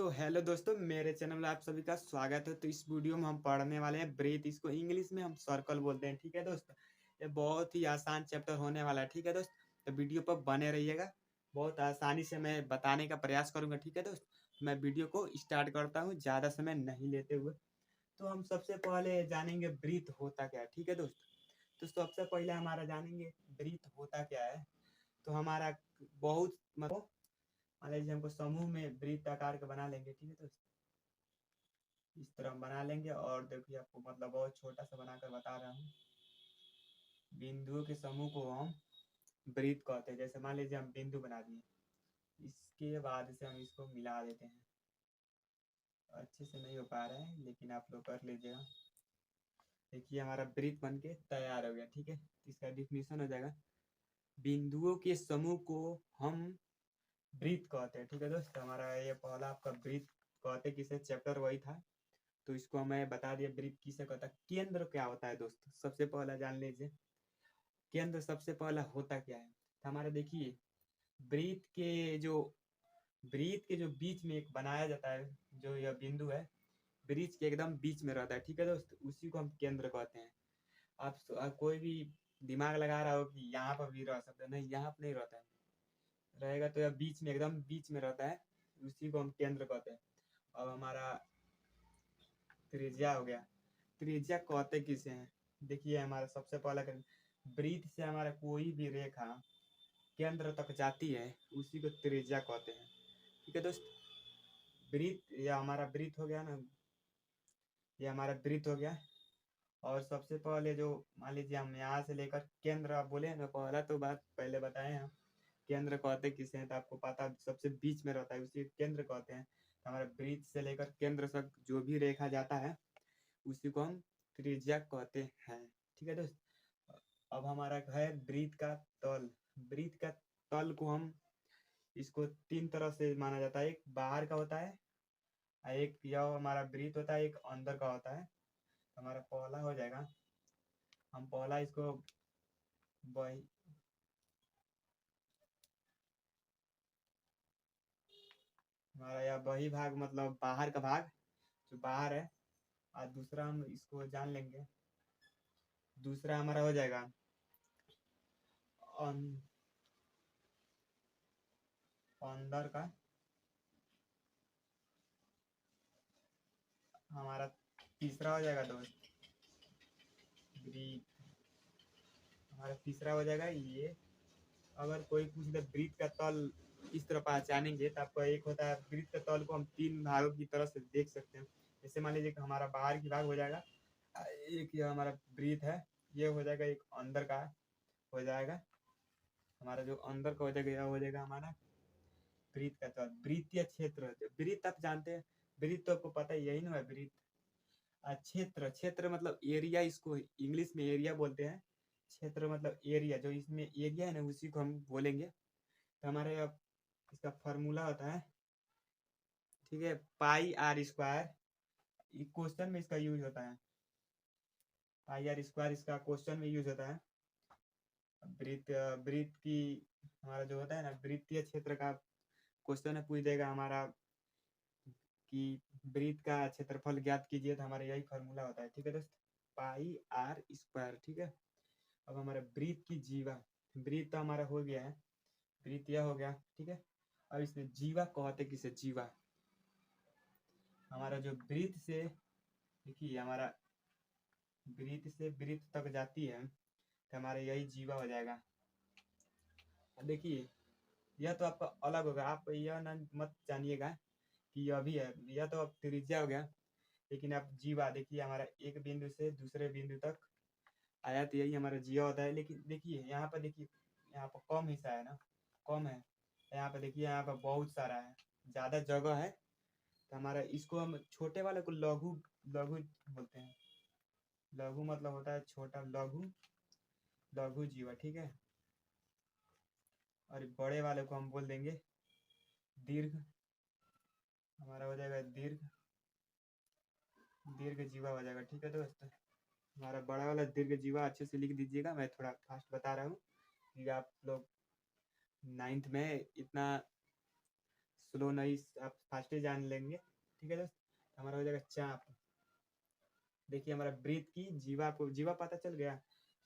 तो हेलो दोस्तों, मेरे चैनल में आप सभी का स्वागत है। तो इस वीडियो में हम पढ़ने वाले हैं ब्रीथ। इसको इंग्लिश में हम सर्कल बोलते हैं। ठीक है दोस्त, ये बहुत ही आसान चैप्टर होने वाला है। ठीक है दोस्त, तो वीडियो पर बने रहिएगा। बहुत आसानी से मैं बताने का प्रयास करूंगा। ठीक है दोस्त, मैं वीडियो को स्टार्ट करता हूँ ज़्यादा समय नहीं लेते हुए। तो हम सबसे पहले जानेंगे ब्रीथ होता क्या है। ठीक है दोस्त, तो सबसे पहले हमारा जानेंगे ब्रीथ होता क्या है। तो हमारा बहुत मतलब मान लीजिए हमको समूह में वृत्त आकार का बना लेंगे। ठीक है दोस्त, इस तरह हम बना लेंगे। और देखिए आपको मतलब बहुत छोटा सा बनाकर बता रहा हूँ। बिंदुओं के समूह को हम वृत्त कहते हैं। जैसे मान लीजिए हम बिंदु बना दिए, इसके बाद से हम इसको मिला देते हैं। अच्छे से नहीं हो पा रहा है लेकिन आप लोग कर लीजिएगा। देखिए हमारा वृत्त बन के तैयार हो गया। ठीक है, इसका डिफिनीशन हो जाएगा, बिंदुओं के समूह को हम वृत्त कहते हैं। ठीक है दोस्त, हमारा ये पहला आपका वृत्त कहते किसे चैप्टर वही था। तो इसको हमें बता दिया वृत्त किसे कहता है। केंद्र क्या होता है दोस्त, सबसे पहला जान लीजिए केंद्र सबसे पहला होता क्या है। तो हमारे देखिए वृत्त के जो बीच में एक बनाया जाता है, जो यह बिंदु है वृत्त के एकदम बीच में रहता है। ठीक है दोस्त, उसी को हम केंद्र कहते हैं। आप कोई भी दिमाग लगा रहा हो कि यहाँ पर भी रह सकता है, नहीं यहाँ पर नहीं रहता है। रहेगा तो यह बीच में एकदम बीच में रहता है, उसी को हम केंद्र कहते हैं। अब हमारा त्रिज्या हो गया। त्रिज्या कहते किसे हैं, देखिए हमारा सबसे पहला वृत्त से हमारा कोई भी रेखा केंद्र तक जाती है, उसी को त्रिज्या कहते हैं। ठीक है दोस्त, वृत्त या हमारा वृत्त हो गया ना, ये हमारा वृत्त हो गया। और सबसे पहले जो मान लीजिए हम यहाँ से लेकर केंद्र, आप बोले ना पहला तो बात पहले बताए हैं, केंद्र कहते किसे हैं तो आपको पता सबसे बीच में रहता है, उसी केंद्र कहते हैं। तो हमारे वृत्त से लेकर केंद्र तक जो भी रेखा जाता है उसी को हम त्रिज्या कहते हैं। ठीक है दोस्त, अब हमारा है वृत्त का तल। वृत्त का तल को हम इसको तीन तरह से माना जाता है, एक बाहर का होता है, एक यह हमारा वृत्त होता है, एक अंदर का होता है। हमारा पहला हो जाएगा, हम पहला इसको बही हमारा यह बही भाग मतलब बाहर का भाग जो बाहर है। और दूसरा हम इसको जान लेंगे, दूसरा हमारा हो जाएगा अंदर का। हमारा तीसरा हो जाएगा दोस्त वृत्त। हमारा तीसरा हो जाएगा ये। अगर कोई पूछ दे वृत्त का तल किस तरह पहचानेंगे, तो आपका एक होता है वृत्त का तल को हम तीन भागों की तरह से देख सकते हैं। जैसे मान लीजिए कि हमारा बाहर की भाग हो जाएगा, एक ये हमारा वृत्त है, ये हो जाएगा, एक अंदर का हो जाएगा। हमारा जो अंदर का हो जाएगा यह हो जाएगा हमारा वृत्त का तल। वृत्तीय क्षेत्र, वृत्त आप जानते हैं, वृत्त तो आपको पता है यही ना है वृत्त। क्षेत्र, क्षेत्र मतलब एरिया, इसको इंग्लिश में एरिया बोलते हैं। क्षेत्र मतलब एरिया, जो इसमें एरिया है ना उसी को हम बोलेंगे। तो हमारे इसका फॉर्मूला होता है, ठीक है, पाई आर स्क्वायर। क्वेश्चन में इसका यूज होता है, पाई आर स्क्वायर इसका क्वेश्चन में यूज होता है। वृत्त वृत्त की हमारा जो होता है ना वृत्तीय क्षेत्र का क्वेश्चन है, पूछ देगा हमारा कि वृत्त का क्षेत्रफल ज्ञात कीजिए, तो हमारा यही फॉर्मूला होता है। ठीक है दोस्त, पाई आर स्क्वायर। ठीक है, अब हमारा वृत्त की जीवा, वृत्त हमारा हो गया है, वृत्त यह हो गया। ठीक है, अब इसमें जीवा कहते किसे, जीवा हमारा जो वृत्त से, देखिए हमारा वृत्त से वृत्त तक जाती है, तो हमारा यही जीवा हो जाएगा। अब देखिए यह तो आपका अलग होगा, आप यह ना मत जानिएगा कि यह भी है, यह तो अब त्रिज्या हो गया। लेकिन आप जीवा देखिए हमारा एक बिंदु से दूसरे बिंदु तक आया, तो यही हमारा जीवा होता है। लेकिन देखिए यहाँ पर, देखिए यहाँ पर कम हिस्सा है ना, कम है। यहाँ पर देखिए यहाँ पर बहुत सारा है, ज़्यादा जगह है। तो हमारा इसको हम छोटे वाले को लघु, लघु बोलते हैं। लघु मतलब होता है छोटा, लघु, लघु जीवा। ठीक है, और बड़े वाले को हम बोल देंगे दीर्घ। हमारा हो जाएगा दीर्घ, दीर्घ जीवा हो जाएगा। ठीक है दोस्त, हमारा बड़ा वाला दीर्घ जीवा अच्छे से लिख दीजिएगा, मैं थोड़ा फास्ट बता रहा हूँ क्योंकि आप लोग 9th में इतना स्लो नहीं, आप फास्ट ही जान लेंगे। ठीक है दोस्त, हमारा हो जाएगा चाप। देखिए हमारा ब्रीथ की जीवा को, जीवा पता चल गया,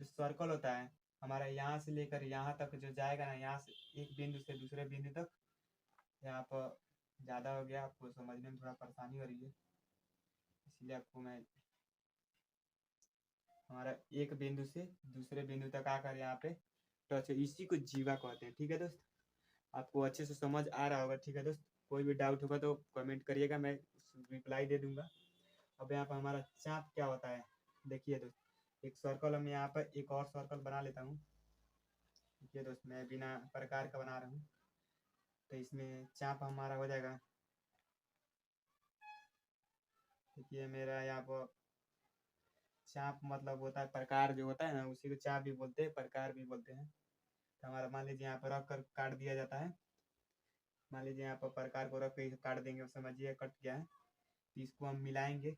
जो सर्कल होता है हमारा यहाँ से लेकर यहाँ तक जो जाएगा ना, यहाँ से एक बिंदु से दूसरे बिंदु तक। यहाँ पर ज़्यादा हो गया, आपको समझने में थोड़ा परेशानी हो रही है, इसलिए आपको मैं, हमारा एक बिंदु से दूसरे बिंदु तक आकर यहाँ पे टच है, इसी को जीवा कहते हैं। ठीक है दोस्त, आपको अच्छे से समझ आ रहा होगा। ठीक है दोस्त, कोई भी डाउट होगा तो कमेंट करिएगा, मैं रिप्लाई दे दूंगा। अब यहाँ पर हमारा चाप क्या होता है, देखिए दोस्त, एक सर्कल हम यहाँ पर एक और सर्कल बना लेता हूँ। देखिए दोस्त, मैं बिना प्रकार का बना रहा हूँ, तो इसमें चाप हमारा हो जाएगा। देखिए मेरा यहाँ पर चाप मतलब होता है प्रकार, जो होता है ना उसी को चाप भी बोलते हैं, प्रकार भी बोलते हैं। तो हमारा मान लीजिए यहाँ पर रख कर काट दिया जाता है, मान लीजिए यहाँ पर प्रकार को रख कर काट देंगे, समझिए कट गया है। तो इसको हम मिलाएंगे,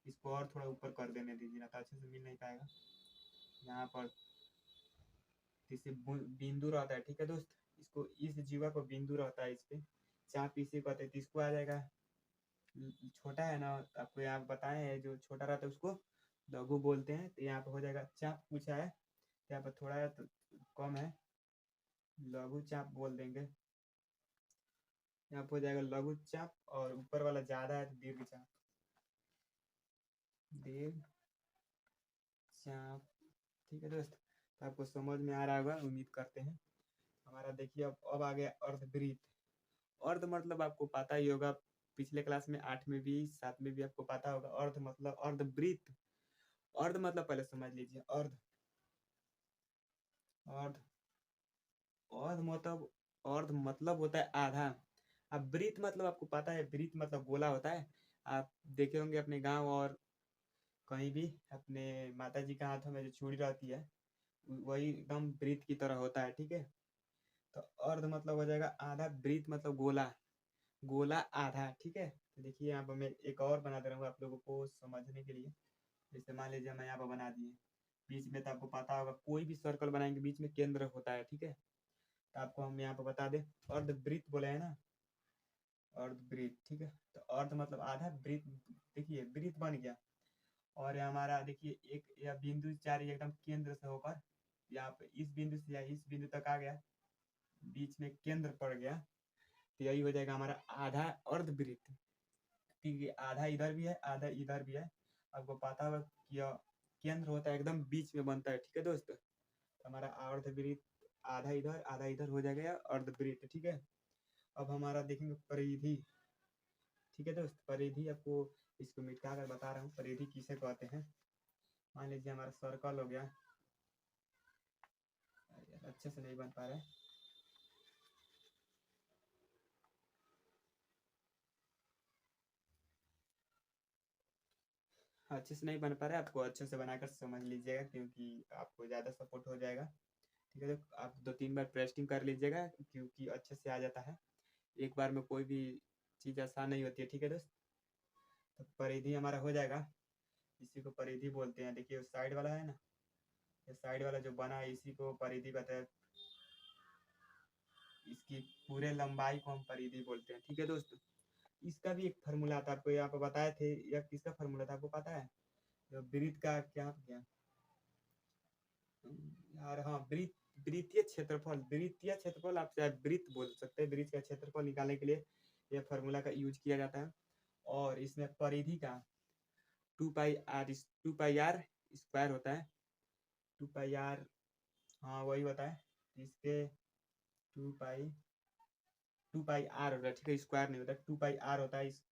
इसको और थोड़ा ऊपर कर देने दीजिए ना, तो अच्छे से मिल नहीं पाएगा। यहाँ पर इसे बिंदु रहता है। ठीक है दोस्त, इसको, इस जीवा को बिंदु रहता है, इस पे चाप इसी कहते हैं। तो इसको आ जाएगा, छोटा है ना, आपको यहाँ बताए हैं, जो छोटा रहता है उसको लघु बोलते हैं। तो यहाँ पर हो जाएगा चाप पूछा है, यहाँ पर थोड़ा है तो कम है, लघु चाप बोल देंगे। यहाँ पर हो जाएगा लघु चाप, और ऊपर वाला ज्यादा है तो दीर्घ चाप, दीर्घ चाप। ठीक है दोस्त, तो आपको समझ में आ रहा होगा, उम्मीद करते हैं। हमारा देखिए अब आ गया अर्धवृत्त। अर्ध मतलब आपको पता ही होगा, पिछले क्लास में 8 में भी 7 में भी आपको पता होगा, अर्ध मतलब अर्धवृत्त। अर्ध मतलब पहले समझ लीजिए, अर्ध, अर्ध, अर्ध मतलब होता है आधा। अब वृत्त मतलब आपको पता है, वृत्त मतलब गोला होता है। आप देखे होंगे अपने गांव और कहीं भी अपने माता जी के हाथों में जो चूड़ी रहती है, वही एकदम वृत्त की तरह होता है। ठीक है, तो अर्ध मतलब हो जाएगा आधा, वृत्त मतलब गोला, गोला आधा। ठीक है, तो देखिए यहाँ पर मैं एक और बना दे रहा हूँ आप लोगों को समझने के लिए। जैसे मान लीजिए मैं यहाँ पर बना दिए, बीच में, तो आपको पता होगा कोई भी सर्कल बनाएंगे बीच में केंद्र होता है। ठीक है, तो आपको हम यहाँ पर बता दें, अर्धवृत्त बोले है ना, अर्धवृत्त। ठीक है, तो अर्ध मतलब आधा, वृत्त, देखिए वृत्त बन गया। और ये हमारा देखिए एक या बिंदु चार एकदम केंद्र से होकर यहाँ पे इस बिंदु से या इस बिंदु तक आ गया, बीच में केंद्र पड़ गया, तो यही हो जाएगा हमारा आधा अर्धवृत्त। ठीक है, आधा इधर भी है आधा इधर भी है, आपको पता होगा कि केंद्र होता है एकदम बीच में बनता है। ठीक है दोस्त, तो हमारा अर्धवृत्त आधा इधर हो जाएगा अर्धवृत्त। ठीक है, अब हमारा देखेंगे परिधि। ठीक है दोस्त, परिधि आपको इसको मिटा कर बता रहा हूँ, परिधि किसे कहते हैं। मान लीजिए हमारा सर्कल हो गया, अच्छे से नहीं बन पा रहा है, अच्छे से नहीं बन पा रहा है, आपको अच्छे से बनाकर समझ लीजिएगा, क्योंकि आपको ज़्यादा सपोर्ट हो जाएगा। ठीक है, तो आप 2-3 बार प्रेस्टिंग कर लीजिएगा, क्योंकि अच्छे से आ जाता है, एक बार में कोई भी चीज़ आसान नहीं होती है। ठीक है दोस्त, तो परिधि हमारा हो जाएगा, इसी को परिधि बोलते हैं। देखिए साइड वाला है ना, ये साइड वाला जो बना है इसी को परिधि कहते हैं, इसकी पूरे लंबाई को हम परिधि बोलते हैं। ठीक है दोस्त, इसका भी एक फार्मूला था, आपको यहाँ पे बताए थे, यह किसका फार्मूला था आपको पता है, जो वृत्त का क्या क्या यार, हाँ वृत्त, वृत्तीय क्षेत्रफल, वृत्तीय क्षेत्रफल आप चाहे वृत्त बोल सकते हैं, वृत्त का क्षेत्रफल निकालने के लिए यह फार्मूला का यूज किया जाता है। और इसमें परिधि का 2 पाई आर स्क्वायर होता है, 2 पाई आर, हाँ वही होता है, इसके 2 पाई आर होता है। ठीक है, स्क्वायर नहीं होता, 2 पाई आर होता है। इस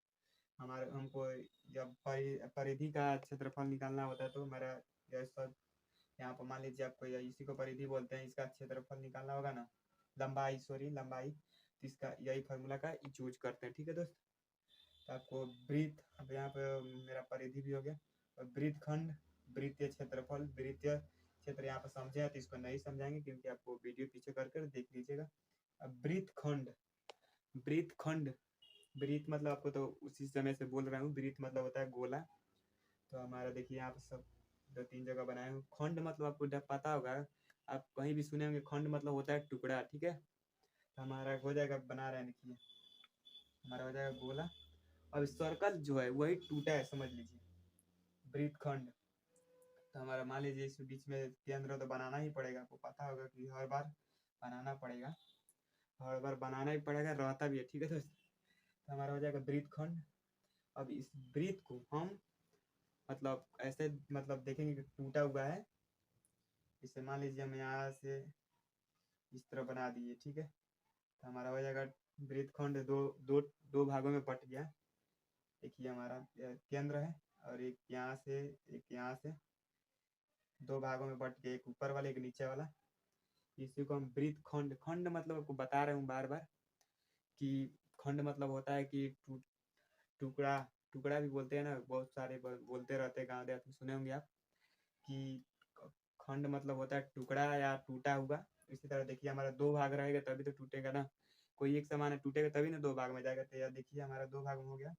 हमारे हमको जब परिधि का क्षेत्रफल निकालना होता है, तो हमारा यह सब यहाँ पर मान लीजिए आपको इसी को परिधि बोलते हैं, इसका क्षेत्रफल निकालना होगा ना, लंबाई, सॉरी लंबाई, तो इसका यही फार्मूला का यूज करते हैं। ठीक है दोस्त, तो आपको वृत्त, अब यहाँ पे मेरा परिधि भी हो गया, और वृत्त खंड, वृत्तीय क्षेत्रफल, वृत्तीय क्षेत्र यहाँ पर समझे हैं, तो इसको नहीं समझाएंगे, क्योंकि आपको वीडियो पीछे कर देख लीजिएगा। अब वृत्त खंड, वृत्त खंड, वृत्त मतलब आपको तो उसी समय से बोल रहा हूँ, वृत्त मतलब होता है गोला। तो हमारा देखिए यहाँ पे सब 2-3 जगह बनाए हूँ। खंड मतलब आपको पता होगा, आप कहीं भी सुने होंगे, खंड मतलब होता है टुकड़ा। ठीक है, तो हमारा हो जाएगा, बना रहे हैं देखिए, हमारा हो जाएगा गोला। अब सर्कल जो है वही टूटा है समझ लीजिए, वृत्त खंड। तो हमारा मान लीजिए इस बीच में केंद्र तो बनाना ही पड़ेगा, आपको पता होगा कि हर बार बनाना पड़ेगा, हर बार बनाना ही पड़ेगा, रहता भी है, ठीक है दोस्त। तो हमारा हो जाएगा वृत्त खंड। अब इस वृत्त को हम मतलब ऐसे मतलब देखेंगे कि टूटा हुआ है, इसे मान लीजिए हम यहाँ से इस तरह बना दिए, ठीक है। तो हमारा हो जाएगा वृत्त खंड दो दो दो भागों में बट गया। एक ये हमारा केंद्र है और एक यहाँ से दो भागों में बट गया, एक ऊपर वाला एक नीचे वाला। इसी को हम वृत्त खंड, खंड मतलब आपको बता रहा हूँ बार बार कि खंड मतलब होता है कि टुकड़ा, टुकड़ा भी बोलते हैं ना, बहुत सारे बोलते रहते हैं, गाँव देहात में सुने होंगे आप कि खंड मतलब होता है टुकड़ा या टूटा हुआ। इसी तरह देखिए हमारा दो भाग रहेगा तभी तो टूटेगा ना, कोई एक समान है टूटेगा तभी ना दो भाग में जाएगा। तो यह देखिए हमारा दो भाग में हो गया,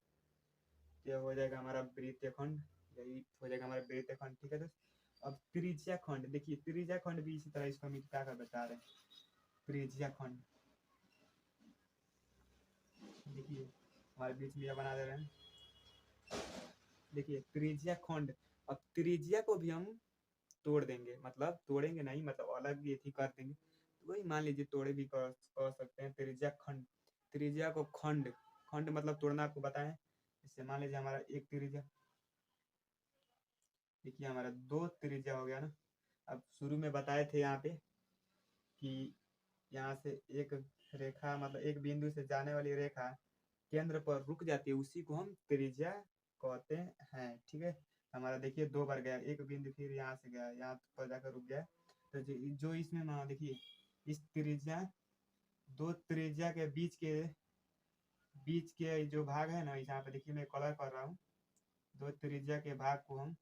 यह हो जाएगा हमारा वृत्तीय खंड, यही हो जाएगा हमारा वृत्तीय खंड, ठीक है दोस्त। अब त्रिज्या खंड देखिए, त्रिज्या खंड भी इसी तरह इसको हम क्या कर बता रहे हैं, त्रिज्या खंड देखिए हमारे बीच में यह बना दे रहे हैं, देखिए त्रिज्या खंड। अब त्रिज्या को भी हम तोड़ देंगे, मतलब तोड़ेंगे नहीं, मतलब अलग भी थी कर देंगे, तो वही मान लीजिए तोड़े भी कर सकते हैं। त्रिज्या खंड, त्रिज्या को खंड, खंड मतलब तोड़ना आपको बताएं। इससे मान लीजिए हमारा एक त्रिज्या, देखिए हमारा दो त्रिज्या हो गया ना। अब शुरू में बताए थे यहाँ पे कि यहाँ से एक रेखा मतलब एक बिंदु से जाने वाली रेखा केंद्र पर रुक जाती है, उसी को हम त्रिज्या कहते हैं, ठीक है। हमारा देखिए दो बार गया, एक बिंदु फिर यहाँ से गया, यहाँ पर जाकर रुक गया। तो जो इसमें ना देखिए इस त्रिज्या, दो त्रिज्या के बीच के जो भाग है ना, यहाँ पे देखिए मैं कलर कर रहा हूँ, दो त्रिज्या के भाग को हम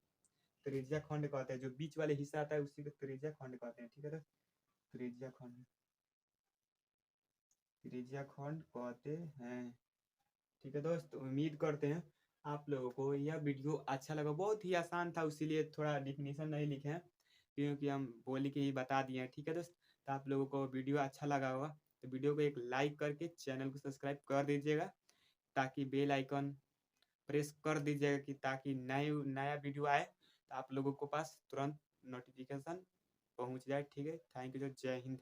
त्रिज्या खंड कहते हैं, जो बीच वाले हिस्सा आता है उसी को त्रिज्या खंड कहते हैं, ठीक है। तो त्रिज्या खंड, त्रिज्या खंड कहते हैं, ठीक है दोस्त। उम्मीद करते हैं आप लोगों को यह वीडियो अच्छा लगा, बहुत ही आसान था इसीलिए थोड़ा डिफिनीशन नहीं लिखे हैं, क्योंकि हम बोल के ही बता दिए हैं, ठीक है दोस्त। तो आप लोगों को वीडियो अच्छा लगा होगा तो वीडियो को एक लाइक करके चैनल को सब्सक्राइब कर दीजिएगा, ताकि बेल आइकन प्रेस कर दीजिएगा कि ताकि नया वीडियो आए तो आप लोगों को पास तुरंत नोटिफिकेशन पहुंच जाए, ठीक है। थैंक यू, जय हिंद।